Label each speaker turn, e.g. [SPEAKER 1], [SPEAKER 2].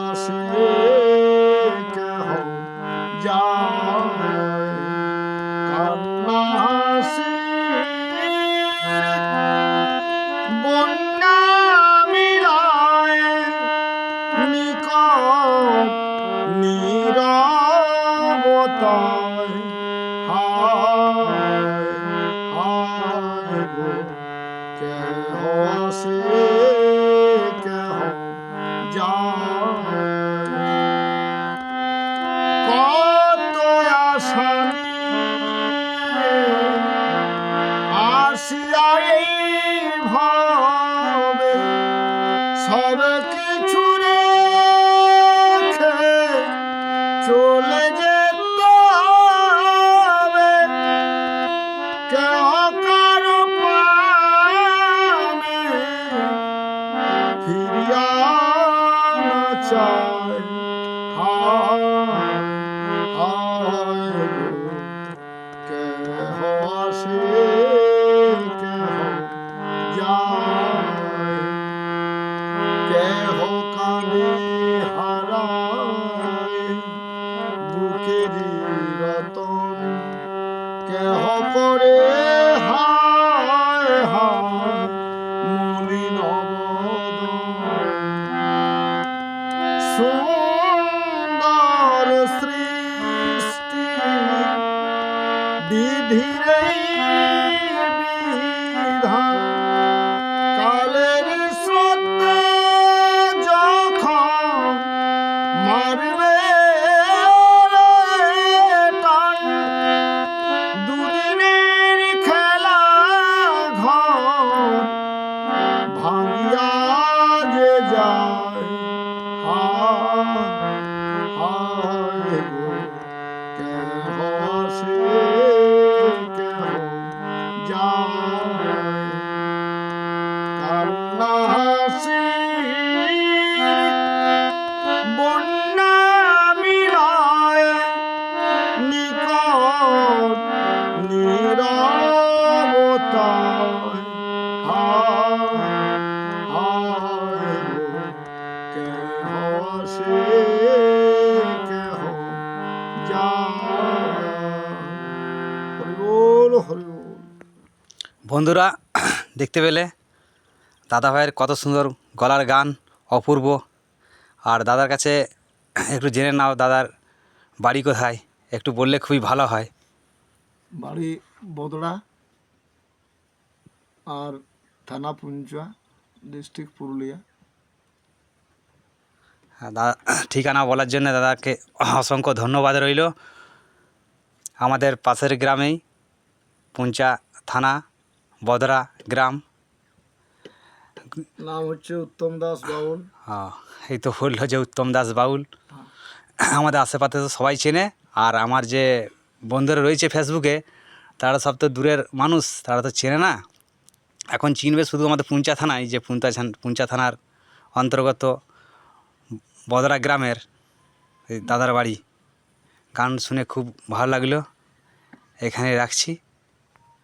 [SPEAKER 1] আসে কেহ যায়, কান্না হাসি বন্যা মিলায় নিকট নীরবতায়, হায় হায় গো কেহ আসে কেহ যায়, কত আশা নিয়ে আসিয়া এই ভাবে সব কিছু রেখে চলে যেতে হবে, কেহ কারো প্রাণে ফিরিয়া না চায়, হায় হায় গো কেহ আসে কেহ যায়, কেহ কাঁদে হারায় বুকেরই রতন, কেহ করে হায় হায় মলিন বদন, সুন্দর সৃষ্টি বিধির এই বিধান, কালের স্রোতে যখন মারবে টান, দুদিনের খেলা ঘর ভাঙিয়া যে যায়, হায় হায় গো কেহ আসে কেহ যায়, কান্না হাসি বন্যা মিলায় নিকট নীরবতায়, হায় হায় গো কেহ আসে কেহ যায়, হরি বল হরি বল।
[SPEAKER 2] বন্ধুরা, দেখতে পেলে দাদা ভাইয়ের কত সুন্দর গলার গান, অপূর্ব। আর দাদার কাছে একটু জেনে নাও দাদার বাড়ি কোথায়, একটু বললে খুবই ভালো হয়।
[SPEAKER 1] বাড়ি বদড়া আর থানা পুঞ্চা, ডিস্ট্রিক্ট পুরুলিয়া।
[SPEAKER 2] দাদা ঠিকানা বলার জন্য দাদাকে অসংখ্য ধন্যবাদ রইল। আমাদের পাশের গ্রামেই, পুঞ্চা থানা, বদরা গ্রাম।
[SPEAKER 1] নাম হচ্ছে উত্তম দাস বাউল।
[SPEAKER 2] এই তো বললো যে উত্তম দাস বাউল। আমাদের আশেপাশে তো সবাই চেনে। আর আমার যে বন্ধুরা রয়েছে ফেসবুকে, তারা সব তো দূরের মানুষ, তারা তো চেনে না। এখন চিনবে শুধু আমাদের পুঞ্চা থানায়, যে পুঞ্চা থানার অন্তর্গত বদরা গ্রামের দাদার বাড়ি। গান শুনে খুব ভালো লাগলো, এখানে রাখছি।